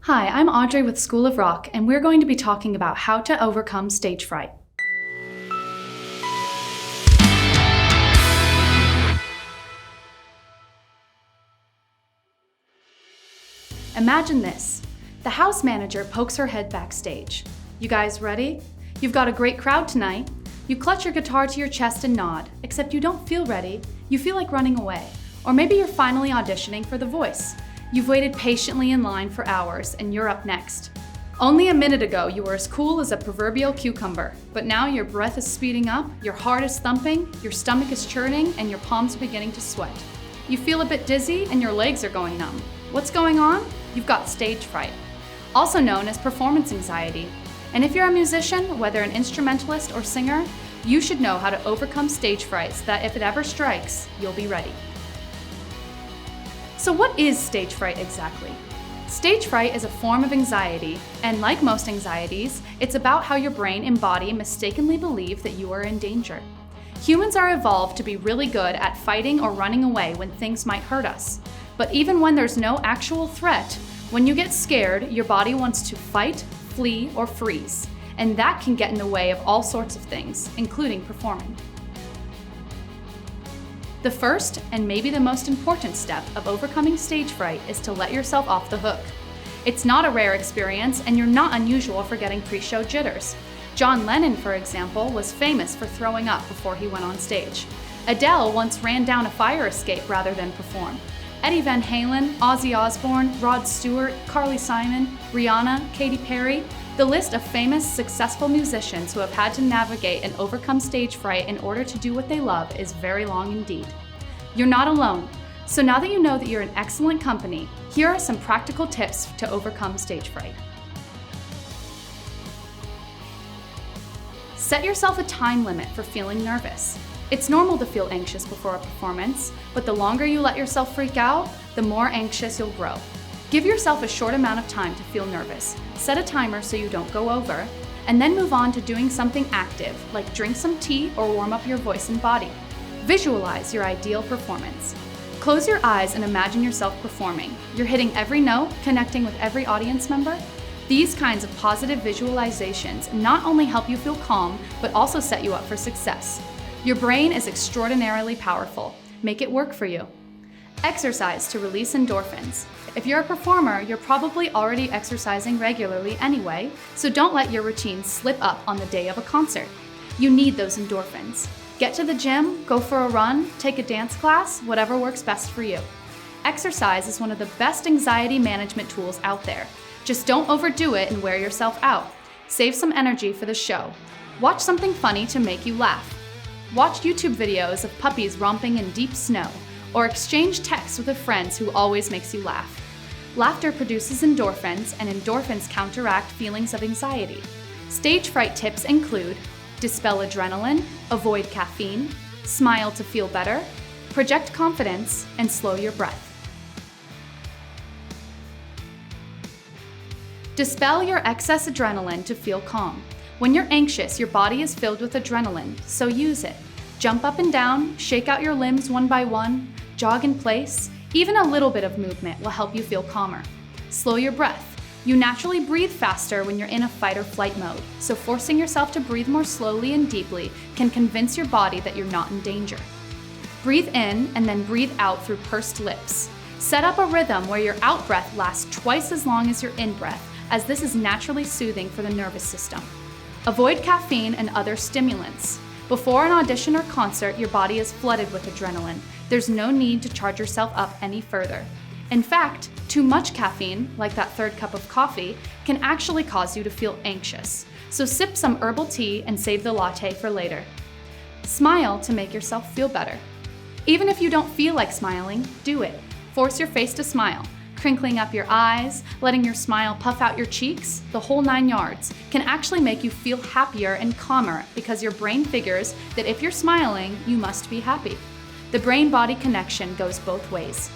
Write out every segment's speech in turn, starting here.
Hi, I'm Audrey with School of Rock, and we're going to be talking about how to overcome stage fright. Imagine this. The house manager pokes her head backstage. You guys ready? You've got a great crowd tonight. You clutch your guitar to your chest and nod, except you don't feel ready. You feel like running away. Or maybe you're finally auditioning for The Voice. You've waited patiently in line for hours, and you're up next. Only a minute ago, you were as cool as a proverbial cucumber, but now your breath is speeding up, your heart is thumping, your stomach is churning, and your palms are beginning to sweat. You feel a bit dizzy, and your legs are going numb. What's going on? You've got stage fright, also known as performance anxiety. And if you're a musician, whether an instrumentalist or singer, you should know how to overcome stage fright so that if it ever strikes, you'll be ready. So what is stage fright exactly? Stage fright is a form of anxiety, and like most anxieties, it's about how your brain and body mistakenly believe that you are in danger. Humans are evolved to be really good at fighting or running away when things might hurt us. But even when there's no actual threat, when you get scared, your body wants to fight, flee, or freeze, and that can get in the way of all sorts of things, including performing. The first, and maybe the most important step of overcoming stage fright is to let yourself off the hook. It's not a rare experience, and you're not unusual for getting pre-show jitters. John Lennon, for example, was famous for throwing up before he went on stage. Adele once ran down a fire escape rather than perform. Eddie Van Halen, Ozzy Osbourne, Rod Stewart, Carly Simon, Rihanna, Katy Perry. The list of famous, successful musicians who have had to navigate and overcome stage fright in order to do what they love is very long indeed. You're not alone. So now that you know that you're in excellent company, here are some practical tips to overcome stage fright. Set yourself a time limit for feeling nervous. It's normal to feel anxious before a performance, but the longer you let yourself freak out, the more anxious you'll grow. Give yourself a short amount of time to feel nervous. Set a timer so you don't go over, and then move on to doing something active, like drink some tea or warm up your voice and body. Visualize your ideal performance. Close your eyes and imagine yourself performing. You're hitting every note, connecting with every audience member. These kinds of positive visualizations not only help you feel calm, but also set you up for success. Your brain is extraordinarily powerful. Make it work for you. Exercise to release endorphins. If you're a performer, you're probably already exercising regularly anyway, so don't let your routine slip up on the day of a concert. You need those endorphins. Get to the gym, go for a run, take a dance class, whatever works best for you. Exercise is one of the best anxiety management tools out there. Just don't overdo it and wear yourself out. Save some energy for the show. Watch something funny to make you laugh. Watch YouTube videos of puppies romping in deep snow, or exchange texts with a friend who always makes you laugh. Laughter produces endorphins, and endorphins counteract feelings of anxiety. Stage fright tips include dispel adrenaline, avoid caffeine, smile to feel better, project confidence, and slow your breath. Dispel your excess adrenaline to feel calm. When you're anxious, your body is filled with adrenaline, so use it. Jump up and down, shake out your limbs one by one, jog in place. Even a little bit of movement will help you feel calmer. Slow your breath. You naturally breathe faster when you're in a fight or flight mode, so forcing yourself to breathe more slowly and deeply can convince your body that you're not in danger. Breathe in and then breathe out through pursed lips. Set up a rhythm where your out breath lasts twice as long as your in breath, as this is naturally soothing for the nervous system. Avoid caffeine and other stimulants. Before an audition or concert, your body is flooded with adrenaline. There's no need to charge yourself up any further. In fact, too much caffeine, like that third cup of coffee, can actually cause you to feel anxious. So sip some herbal tea and save the latte for later. Smile to make yourself feel better. Even if you don't feel like smiling, do it. Force your face to smile. Crinkling up your eyes, letting your smile puff out your cheeks, the whole 9 yards, can actually make you feel happier and calmer because your brain figures that if you're smiling, you must be happy. The brain-body connection goes both ways.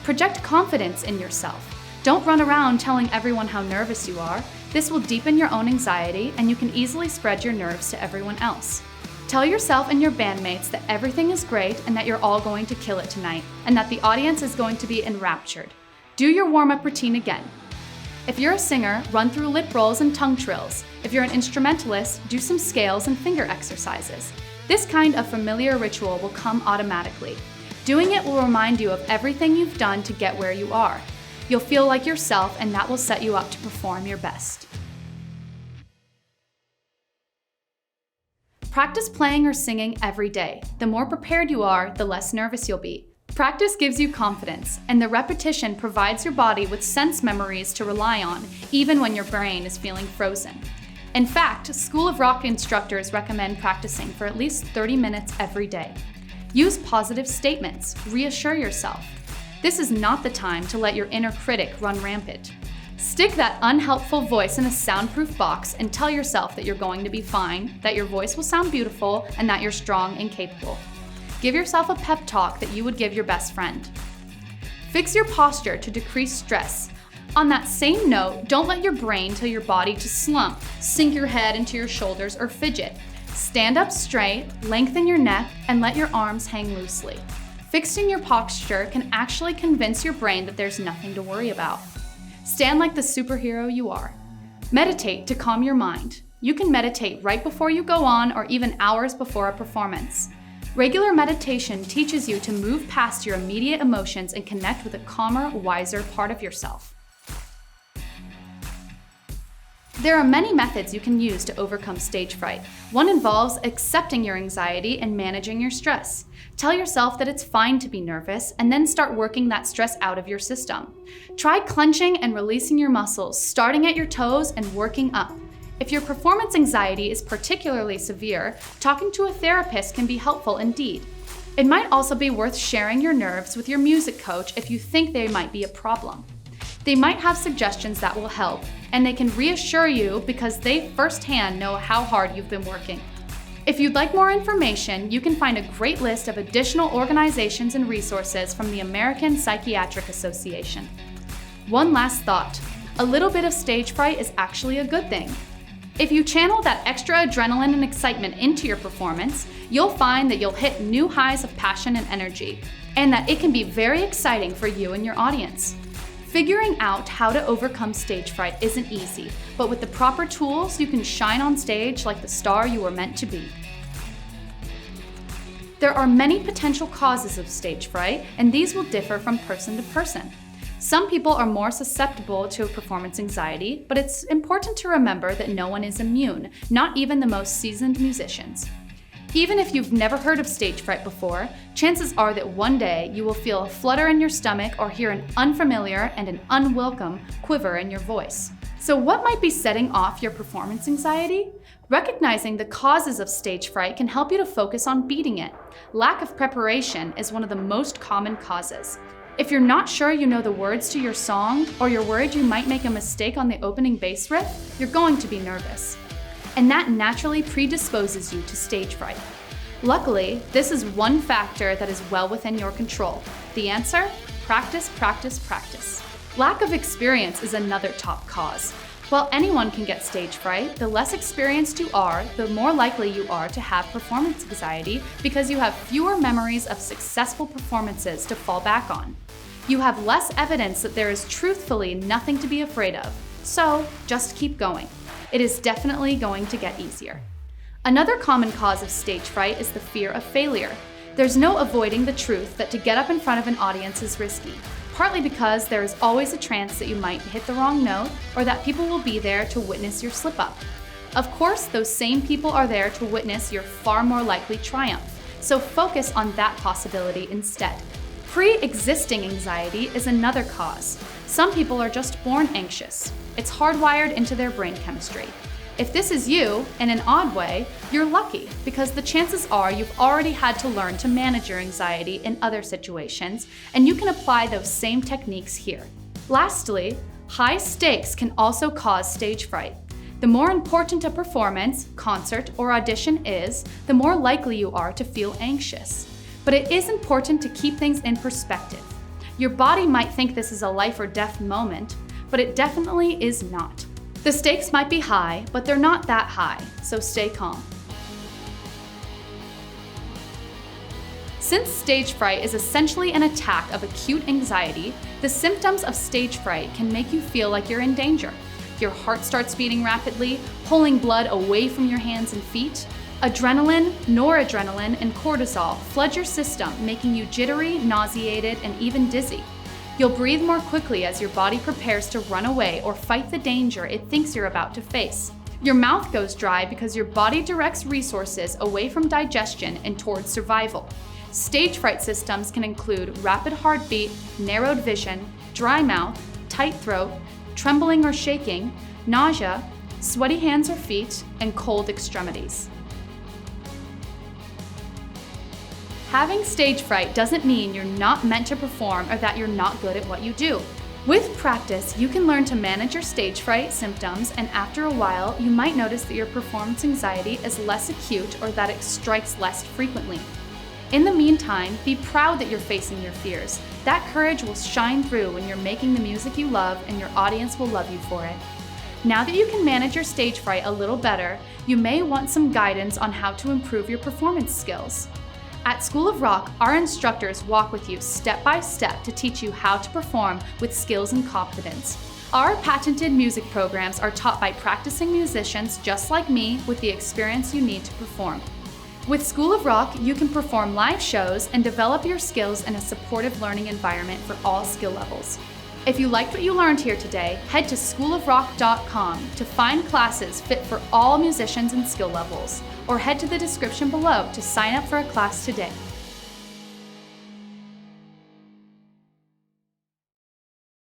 Project confidence in yourself. Don't run around telling everyone how nervous you are. This will deepen your own anxiety, and you can easily spread your nerves to everyone else. Tell yourself and your bandmates that everything is great and that you're all going to kill it tonight, and that the audience is going to be enraptured. Do your warm-up routine again. If you're a singer, run through lip rolls and tongue trills. If you're an instrumentalist, do some scales and finger exercises. This kind of familiar ritual will come automatically. Doing it will remind you of everything you've done to get where you are. You'll feel like yourself, and that will set you up to perform your best. Practice playing or singing every day. The more prepared you are, the less nervous you'll be. Practice gives you confidence, and the repetition provides your body with sense memories to rely on, even when your brain is feeling frozen. In fact, School of Rock instructors recommend practicing for at least 30 minutes every day. Use positive statements. Reassure yourself. This is not the time to let your inner critic run rampant. Stick that unhelpful voice in a soundproof box and tell yourself that you're going to be fine, that your voice will sound beautiful, and that you're strong and capable. Give yourself a pep talk that you would give your best friend. Fix your posture to decrease stress. On that same note, don't let your brain tell your body to slump, sink your head into your shoulders, or fidget. Stand up straight, lengthen your neck, and let your arms hang loosely. Fixing your posture can actually convince your brain that there's nothing to worry about. Stand like the superhero you are. Meditate to calm your mind. You can meditate right before you go on or even hours before a performance. Regular meditation teaches you to move past your immediate emotions and connect with a calmer, wiser part of yourself. There are many methods you can use to overcome stage fright. One involves accepting your anxiety and managing your stress. Tell yourself that it's fine to be nervous and then start working that stress out of your system. Try clenching and releasing your muscles, starting at your toes and working up. If your performance anxiety is particularly severe, talking to a therapist can be helpful indeed. It might also be worth sharing your nerves with your music coach if you think they might be a problem. They might have suggestions that will help, and they can reassure you because they firsthand know how hard you've been working. If you'd like more information, you can find a great list of additional organizations and resources from the American Psychiatric Association. One last thought, a little bit of stage fright is actually a good thing. If you channel that extra adrenaline and excitement into your performance, you'll find that you'll hit new highs of passion and energy, and that it can be very exciting for you and your audience. Figuring out how to overcome stage fright isn't easy, but with the proper tools, you can shine on stage like the star you were meant to be. There are many potential causes of stage fright, and these will differ from person to person. Some people are more susceptible to performance anxiety, but it's important to remember that no one is immune, not even the most seasoned musicians. Even if you've never heard of stage fright before, chances are that one day you will feel a flutter in your stomach or hear an unfamiliar and an unwelcome quiver in your voice. So what might be setting off your performance anxiety? Recognizing the causes of stage fright can help you to focus on beating it. Lack of preparation is one of the most common causes. If you're not sure you know the words to your song, or you're worried you might make a mistake on the opening bass riff, you're going to be nervous. And that naturally predisposes you to stage fright. Luckily, this is one factor that is well within your control. The answer? Practice, practice, practice. Lack of experience is another top cause. While anyone can get stage fright, the less experienced you are, the more likely you are to have performance anxiety because you have fewer memories of successful performances to fall back on. You have less evidence that there is truthfully nothing to be afraid of. So, just keep going. It is definitely going to get easier. Another common cause of stage fright is the fear of failure. There's no avoiding the truth that to get up in front of an audience is risky, partly because there is always a chance that you might hit the wrong note or that people will be there to witness your slip-up. Of course, those same people are there to witness your far more likely triumph, so focus on that possibility instead. Pre-existing anxiety is another cause. Some people are just born anxious. It's hardwired into their brain chemistry. If this is you, in an odd way, you're lucky because the chances are you've already had to learn to manage your anxiety in other situations, and you can apply those same techniques here. Lastly, high stakes can also cause stage fright. The more important a performance, concert, or audition is, the more likely you are to feel anxious. But it is important to keep things in perspective. Your body might think this is a life or death moment, but it definitely is not. The stakes might be high, but they're not that high, so stay calm. Since stage fright is essentially an attack of acute anxiety, the symptoms of stage fright can make you feel like you're in danger. Your heart starts beating rapidly, pulling blood away from your hands and feet. Adrenaline, noradrenaline, and cortisol flood your system, making you jittery, nauseated, and even dizzy. You'll breathe more quickly as your body prepares to run away or fight the danger it thinks you're about to face. Your mouth goes dry because your body directs resources away from digestion and towards survival. Stage fright systems can include rapid heartbeat, narrowed vision, dry mouth, tight throat, trembling or shaking, nausea, sweaty hands or feet, and cold extremities. Having stage fright doesn't mean you're not meant to perform or that you're not good at what you do. With practice, you can learn to manage your stage fright symptoms, and after a while, you might notice that your performance anxiety is less acute or that it strikes less frequently. In the meantime, be proud that you're facing your fears. That courage will shine through when you're making the music you love, and your audience will love you for it. Now that you can manage your stage fright a little better, you may want some guidance on how to improve your performance skills. At School of Rock, our instructors walk with you step by step to teach you how to perform with skills and confidence. Our patented music programs are taught by practicing musicians just like me with the experience you need to perform. With School of Rock, you can perform live shows and develop your skills in a supportive learning environment for all skill levels. If you liked what you learned here today, head to schoolofrock.com to find classes fit for all musicians and skill levels, or head to the description below to sign up for a class today.